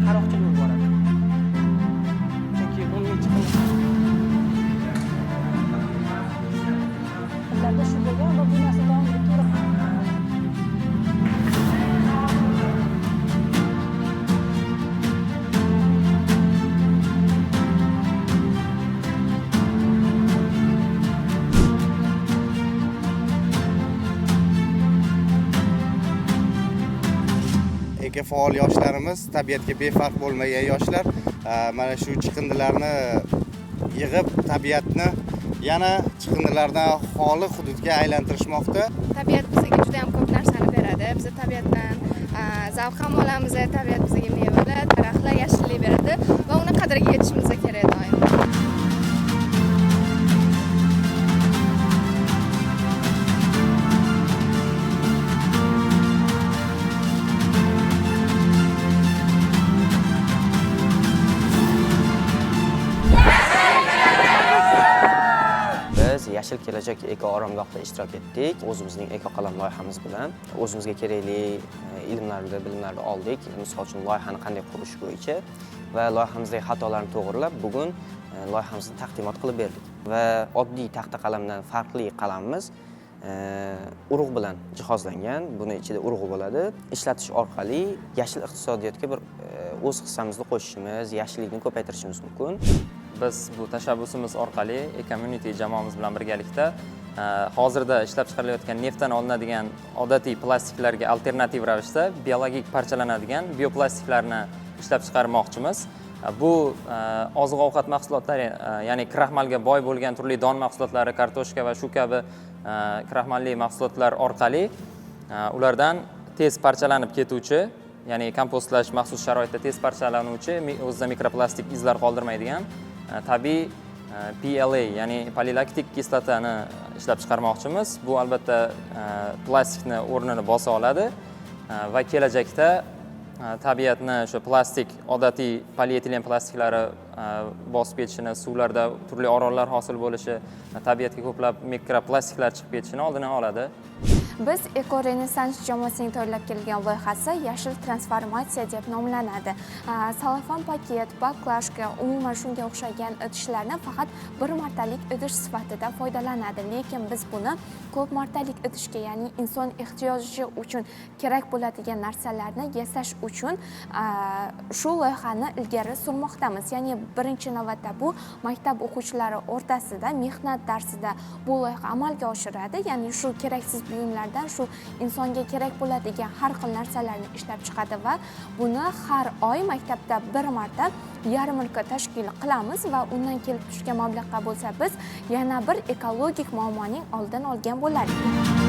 qaroqchi bo'lib boradi. Chunki 10-chi Ularda shu bo'lgan va bu narsa davom etaveradi. Faol yoshlarimiz, tabiatga befarq bo'lmagan yoshlar mana shu chiqindilarni yig'ib, tabiatni yana chiqindilardan xoli hududga aylantirishmoqda. Tabiat bizga juda ham ko'p narsani beradi. Biz tabiatdan zavq ham olamiz, tabiat bizga mevalar, daraxtlar, yashillik beradi va uni qadriga yetishimiz kerak doim. Yashil kelajak eko oromgohda ishtirok etdik. O'zimizning eko qalam loyihamiz bilan o'zimizga kerakli ilmlarni, bilimlarni oldik. Misol uchun loyihani qanday qurish bo'yicha va loyihamizdagi xatolarni to'g'rilab, bugun loyihamizni taqdimot qilib berdik. Va oddiy taxta qalamdan farqli qalamimiz urug' bilan jihozlangan. Buni ichida urug'i bo'ladi. Ishlatish orqali yashil iqtisodiyotga bir o'z hissamizni qo'shishimiz, yashillikni ko'paytirishimiz mumkin. Biz bu tashabbusimiz orqali e-community jamoamiz bilan birgalikda hozirda ishlab chiqarilayotgan neftdan olinadigan odatiy plastiklarga alternativ ravishda biologik parchalanadigan bioplastiklarni ishlab chiqarmoqchimiz. Bu oziq-ovqat mahsulotlari, ya'ni kraxmalga boy bo'lgan turli don mahsulotlari, kartoshka va shu kabi kraxmalli mahsulotlar orqali ulardan tez parchalanib ketuvchi, ya'ni kompostlash maxsus sharoitda tez parchalanuvchi, o'zida mikroplastik izlar qoldirmaydigan tabiiy PLA, ya'ni polilaktik kislotani ishlab chiqarmoqchimiz. Bu albatta plastikni o'rnini bosa oladi va kelajakda tabiatni shu plastik, odatiy polietilen plastiklari bosib ketishini, suvlarda turli orollar hosil bo'lishi, tabiatga ko'plab mikroplastiklar chiqib ketishini oldini oladi. Biz Eko Renessans jamoasining tayyorlab kelgan loyihasi yashil transformatsiya deb nomlanadi. Salofan paket, baklashka, umuman shunga o'xshagan idishlarni faqat bir martalik idish sifatida foydalanadi. Lekin biz buni ko'p martalik idishga, ya'ni inson ehtiyoji uchun kerak bo'ladigan narsalarni yasash uchun shu loyihani ilgari surmoqdamiz. Ya'ni birinchi navbatda bu maktab o'quvchilari o'rtasida mehnat darsida bu loyiha amalga oshiradi. Ya'ni shu keraksiz buyumlar shu insonga kerak bo'ladigan har xil narsalarni ishlab chiqadi va buni har oy maktabda bir marta yarmarka tashkil qilamiz va undan kelib tushgan mablag'ga bo'lsa biz yana bir ekologik muammoning oldini olgan bo'lardik.